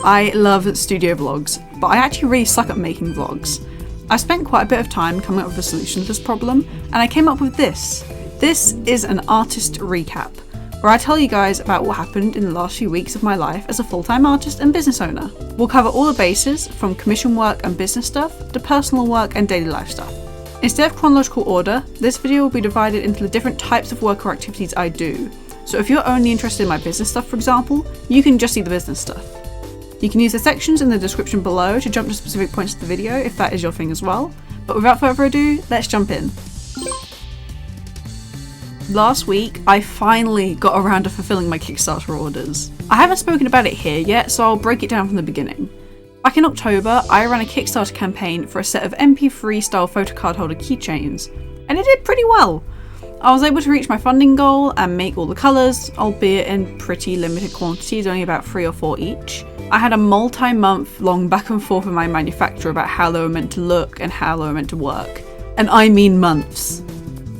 I love studio vlogs, but I actually really suck at making vlogs. I spent quite a bit of time coming up with a solution to this problem, and I came up with this. This is an artist recap, where I tell you guys about what happened in the last few weeks of my life as a full-time artist and business owner. We'll cover all the bases, from commission work and business stuff, to personal work and daily life stuff. Instead of chronological order, this video will be divided into the different types of work or activities I do. So if you're only interested in my business stuff, for example, you can just see the business stuff. You can use the sections in the description below to jump to specific points of the video if that is your thing as well. But without further ado, let's jump in. Last week, I finally got around to fulfilling my Kickstarter orders. I haven't spoken about it here yet, so I'll break it down from the beginning. Back in October, I ran a Kickstarter campaign for a set of MP3 style photocard holder keychains, and it did pretty well. I was able to reach my funding goal and make all the colours, albeit in pretty limited quantities, only about 3 or 4 each. I had a multi-month long back and forth with my manufacturer about how they were meant to look and how they were meant to work. And I mean months.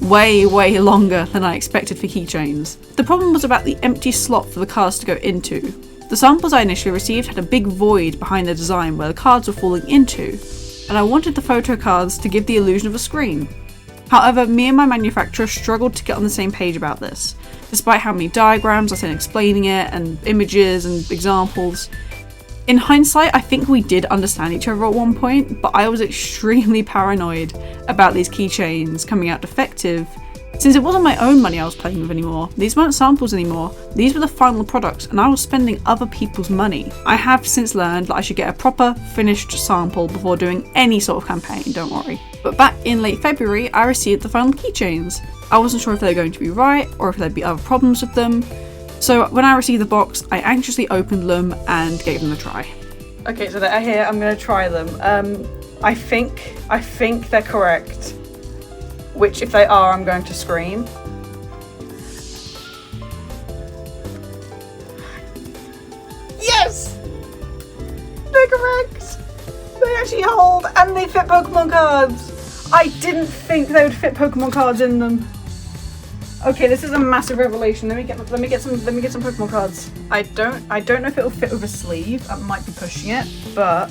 Way longer than I expected for keychains. The problem was about the empty slot for the cards to go into. The samples I initially received had a big void behind the design where the cards were falling into, and I wanted the photo cards to give the illusion of a screen. However, me and my manufacturer struggled to get on the same page about this, despite how many diagrams I sent explaining it, and images and examples. In hindsight, I think we did understand each other at one point, but I was extremely paranoid about these keychains coming out defective, since it wasn't my own money I was playing with anymore. These weren't samples anymore, these were the final products, and I was spending other people's money. I have since learned that I should get a proper, finished sample before doing any sort of campaign, don't worry. But back in late February, I received the final keychains. I wasn't sure if they were going to be right, or if there'd be other problems with them. So when I received the box, I anxiously opened them and gave them a try. Okay, so they're here, I'm gonna try them. I think they're correct. Which, if they are, I'm going to scream. Yes! They're correct! They actually hold, and they fit Pokemon cards! I didn't think they would fit Pokemon cards in them. Okay, this is a massive revelation. Let me get some Pokemon cards. I don't know if it'll fit with a sleeve. I might be pushing it, but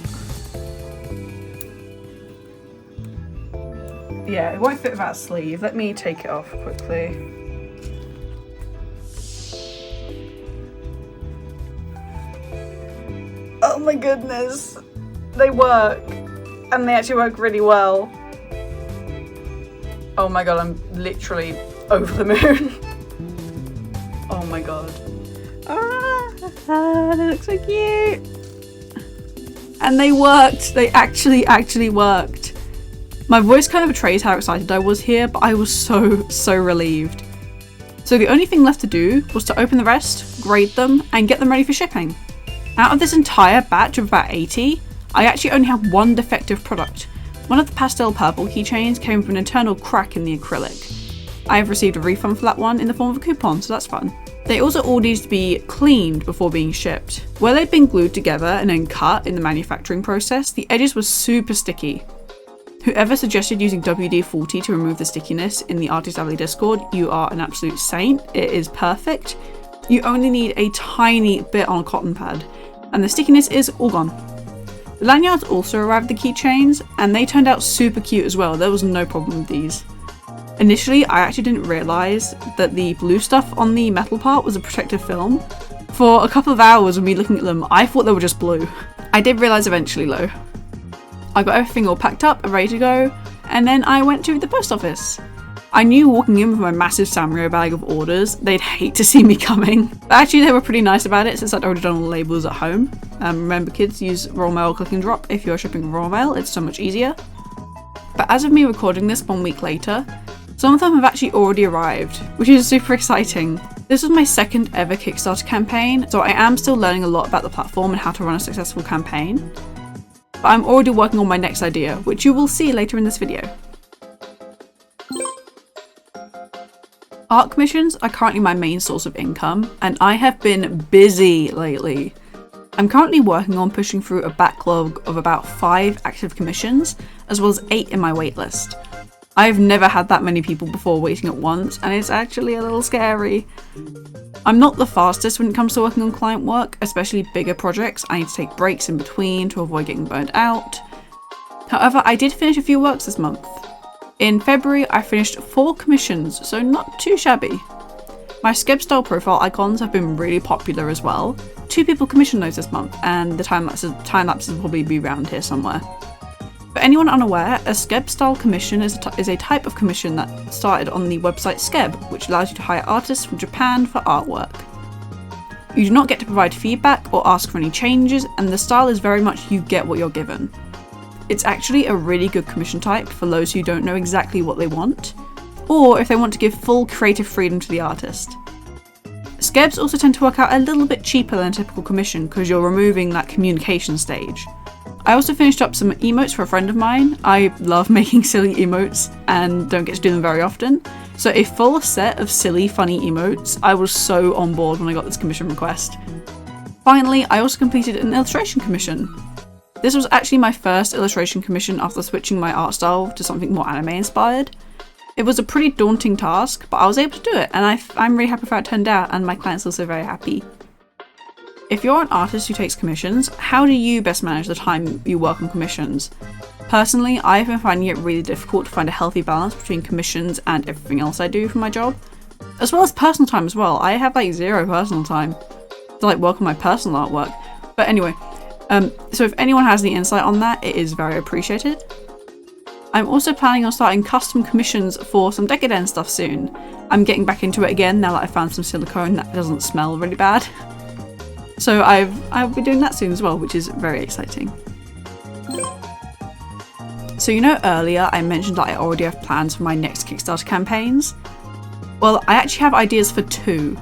yeah, it won't fit without a sleeve. Let me take it off quickly. Oh my goodness. They work. And they actually work really well. Oh my god, I'm literally over the moon. Oh my god. They look so cute. And they worked. They actually worked. My voice kind of betrays how excited I was here, but I was so relieved. So the only thing left to do was to open the rest, grade them, and get them ready for shipping. Out of this entire batch of about 80, I actually only have one defective product. One of the pastel purple keychains came from an internal crack in the acrylic. I have received a refund for that one in the form of a coupon, so that's fun. They also all needed to be cleaned before being shipped. Where they'd been glued together and then cut in the manufacturing process, the edges were super sticky. Whoever suggested using WD-40 to remove the stickiness in the Artist Alley Discord, you are an absolute saint. It is perfect. You only need a tiny bit on a cotton pad, and the stickiness is all gone. The lanyards also arrived with the keychains, and they turned out super cute as well. There was no problem with these. Initially, I actually didn't realise that the blue stuff on the metal part was a protective film. For a couple of hours of me looking at them, I thought they were just blue. I did realise eventually though. I got everything all packed up and ready to go, and then I went to the post office. I knew walking in with my massive Sanrio bag of orders, they'd hate to see me coming. But actually they were pretty nice about it since I'd already done all the labels at home. Remember kids, use raw mail click and drop if you're shipping raw mail, it's so much easier. But as of me recording this 1 week later, some of them have actually already arrived, which is super exciting. This was my second ever Kickstarter campaign, so I am still learning a lot about the platform and how to run a successful campaign. But I'm already working on my next idea, which you will see later in this video. Art commissions are currently my main source of income, and I have been busy lately. I'm currently working on pushing through a backlog of about 5 active commissions, as well as 8 in my waitlist. I've never had that many people before waiting at once, and it's actually a little scary. I'm not the fastest when it comes to working on client work, especially bigger projects. I need to take breaks in between to avoid getting burnt out. However, I did finish a few works this month. In February, I finished 4 commissions, so not too shabby. My Skeb style profile icons have been really popular as well. 2 people commissioned those this month, and the time lapses will probably be around here somewhere. For anyone unaware, a Skeb style commission is a type of commission that started on the website Skeb, which allows you to hire artists from Japan for artwork. You do not get to provide feedback or ask for any changes, and the style is very much you get what you're given. It's actually a really good commission type for those who don't know exactly what they want, or if they want to give full creative freedom to the artist. Skebs also tend to work out a little bit cheaper than a typical commission because you're removing that communication stage. I also finished up some emotes for a friend of mine. I love making silly emotes and don't get to do them very often. So a full set of silly, funny emotes. I was so on board when I got this commission request. Finally, I also completed an illustration commission. This was actually my first illustration commission after switching my art style to something more anime inspired. It was a pretty daunting task, but I was able to do it, and I'm really happy with how it turned out, and my client's also very happy. If you're an artist who takes commissions, how do you best manage the time you work on commissions? Personally, I've been finding it really difficult to find a healthy balance between commissions and everything else I do for my job, as well as personal time as well. I have like 0 personal time to like work on my personal artwork. But anyway, so if anyone has any insight on that, it is very appreciated. I'm also planning on starting custom commissions for some Decoden stuff soon. I'm getting back into it again now that I found some silicone that doesn't smell really bad. So I'll be doing that soon as well, which is very exciting. So you know earlier I mentioned that I already have plans for my next Kickstarter campaigns? Well, I actually have ideas for 2.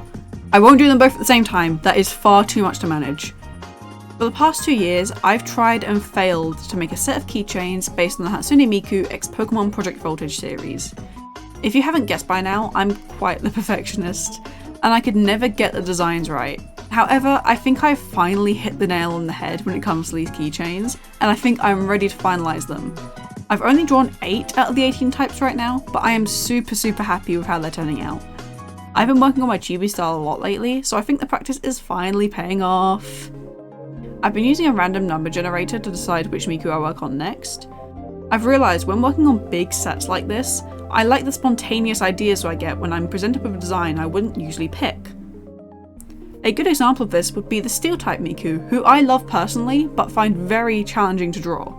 I won't do them both at the same time, that is far too much to manage. For the past 2 years, I've tried and failed to make a set of keychains based on the Hatsune Miku x Pokemon Project Voltage series. If you haven't guessed by now, I'm quite the perfectionist, and I could never get the designs right. However, I think I've finally hit the nail on the head when it comes to these keychains, and I think I'm ready to finalise them. I've only drawn 8 out of the 18 types right now, but I am super happy with how they're turning out. I've been working on my chibi style a lot lately, so I think the practice is finally paying off. I've been using a random number generator to decide which Miku I work on next. I've realised when working on big sets like this, I like the spontaneous ideas I get when I'm presented with a design I wouldn't usually pick. A good example of this would be the Steel type Miku, who I love personally, but find very challenging to draw.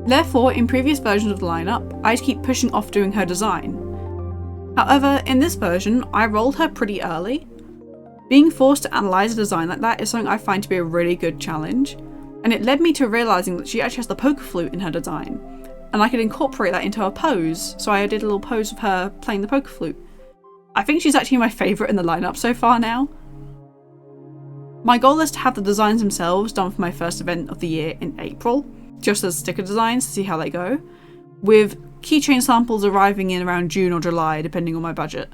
Therefore, in previous versions of the lineup, I'd keep pushing off doing her design. However, in this version, I rolled her pretty early. Being forced to analyse a design like that is something I find to be a really good challenge, and it led me to realising that she actually has the poker flute in her design, and I could incorporate that into her pose, so I did a little pose of her playing the poker flute. I think she's actually my favourite in the lineup so far now. My goal is to have the designs themselves done for my first event of the year in April, just as sticker designs to see how they go, with keychain samples arriving in around June or July depending on my budget.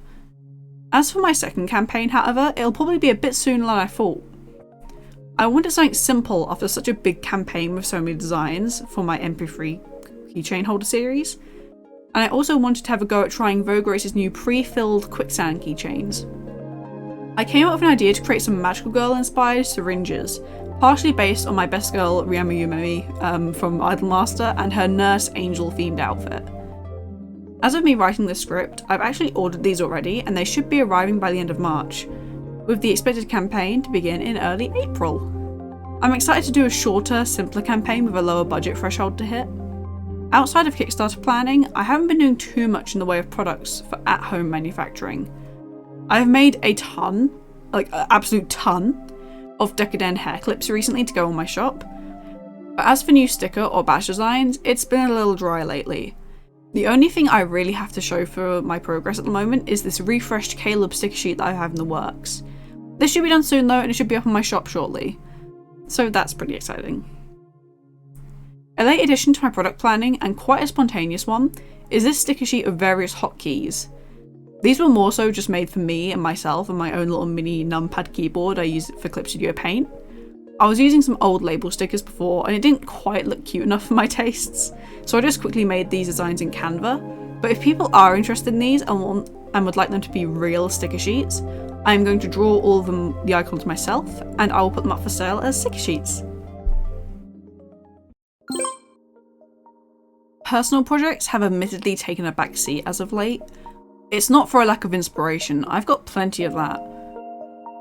As for my second campaign, however, it'll probably be a bit sooner than I thought. I wanted something simple after such a big campaign with so many designs for my MP3 keychain holder series, and I also wanted to have a go at trying Vogue Race's new pre-filled quicksand keychains. I came up with an idea to create some Magical Girl inspired syringes, partially based on my best girl Ryama Yumemi from Idolmaster and her nurse angel themed outfit. As of me writing this script, I've actually ordered these already and they should be arriving by the end of March, with the expected campaign to begin in early April. I'm excited to do a shorter, simpler campaign with a lower budget threshold to hit. Outside of Kickstarter planning, I haven't been doing too much in the way of products for at-home manufacturing. I've made a ton, like an absolute ton, of Decoden hair clips recently to go on my shop. But as for new sticker or badge designs, it's been a little dry lately. The only thing I really have to show for my progress at the moment is this refreshed Caleb sticker sheet that I have in the works. This should be done soon though, and it should be up on my shop shortly. So that's pretty exciting. A late addition to my product planning, and quite a spontaneous one, is this sticker sheet of various hotkeys. These were more so just made for me and myself and my own little mini numpad keyboard I use for Clip Studio Paint. I was using some old label stickers before and it didn't quite look cute enough for my tastes, so I just quickly made these designs in Canva. But if people are interested in these and would like them to be real sticker sheets, I'm going to draw all of the icons myself and I will put them up for sale as sticker sheets. Personal projects have admittedly taken a backseat as of late. It's not for a lack of inspiration, I've got plenty of that.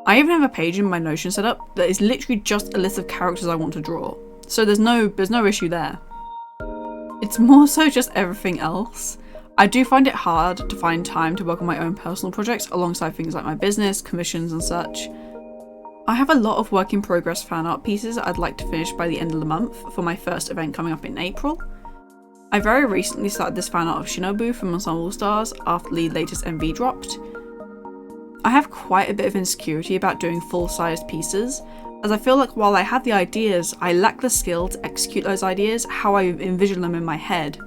I even have a page in my Notion set up that is literally just a list of characters I want to draw, so there's no issue there. It's more so just everything else. I do find it hard to find time to work on my own personal projects alongside things like my business, commissions and such. I have a lot of work in progress fan art pieces I'd like to finish by the end of the month for my first event coming up in April. I very recently started this fan art of Shinobu from Ensemble Stars after the latest MV dropped. I have quite a bit of insecurity about doing full-sized pieces, as I feel like while I have the ideas, I lack the skill to execute those ideas how I envision them in my head.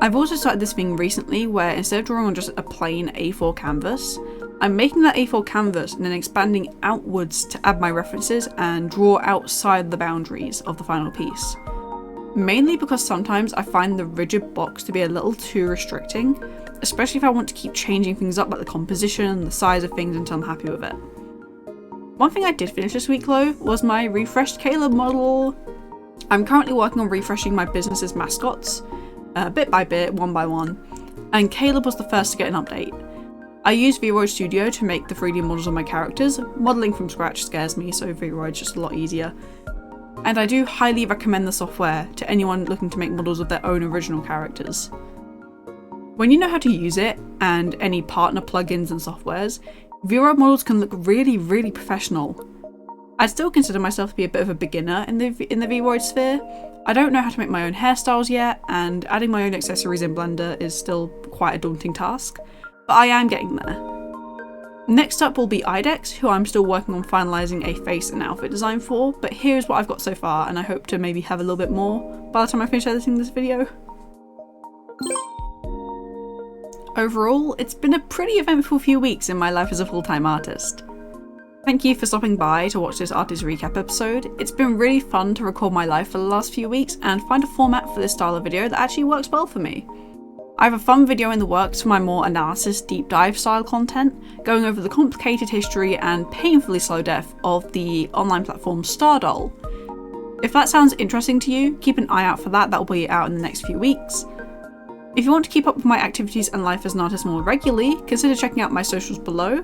I've also started this thing recently where instead of drawing on just a plain A4 canvas, I'm making that A4 canvas and then expanding outwards to add my references and draw outside the boundaries of the final piece. Mainly because sometimes I find the rigid box to be a little too restricting, especially if I want to keep changing things up like the composition, the size of things until I'm happy with it. One thing I did finish this week though was my refreshed Caleb model. I'm currently working on refreshing my business's mascots, bit by bit, one by one, and Caleb was the first to get an update. I used Vroid Studio to make the 3D models of my characters. Modelling from scratch scares me, so Vroid's just a lot easier. And I do highly recommend the software to anyone looking to make models of their own original characters. When you know how to use it, and any partner plugins and softwares, Vroid models can look really, really professional. I'd still consider myself to be a bit of a beginner in the Vroid sphere. I don't know how to make my own hairstyles yet, and adding my own accessories in Blender is still quite a daunting task, but I am getting there. Next up will be IDEX, who I'm still working on finalising a face and outfit design for, but here's what I've got so far, and I hope to maybe have a little bit more by the time I finish editing this video. Overall, it's been a pretty eventful few weeks in my life as a full-time artist. Thank you for stopping by to watch this artist recap episode. It's been really fun to record my life for the last few weeks and find a format for this style of video that actually works well for me. I have a fun video in the works for my more analysis deep dive style content, going over the complicated history and painfully slow death of the online platform Stardoll. If that sounds interesting to you, keep an eye out for that will be out in the next few weeks. If you want to keep up with my activities and life as an artist more regularly, consider checking out my socials below.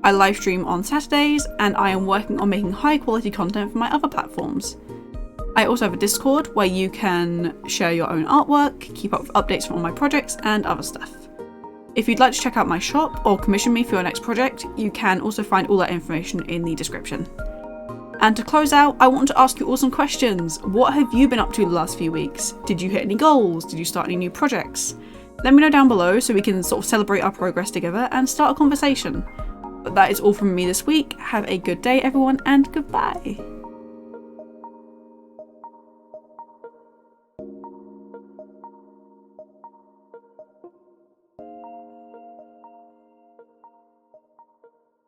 I live stream on Saturdays, and I am working on making high quality content for my other platforms. I also have a Discord where you can share your own artwork, keep up with updates from all my projects, and other stuff. If you'd like to check out my shop or commission me for your next project, you can also find all that information in the description. And to close out, I want to ask you all some questions. What have you been up to the last few weeks? Did you hit any goals? Did you start any new projects? Let me know down below so we can sort of celebrate our progress together and start a conversation. But that is all from me this week. Have a good day everyone, and goodbye.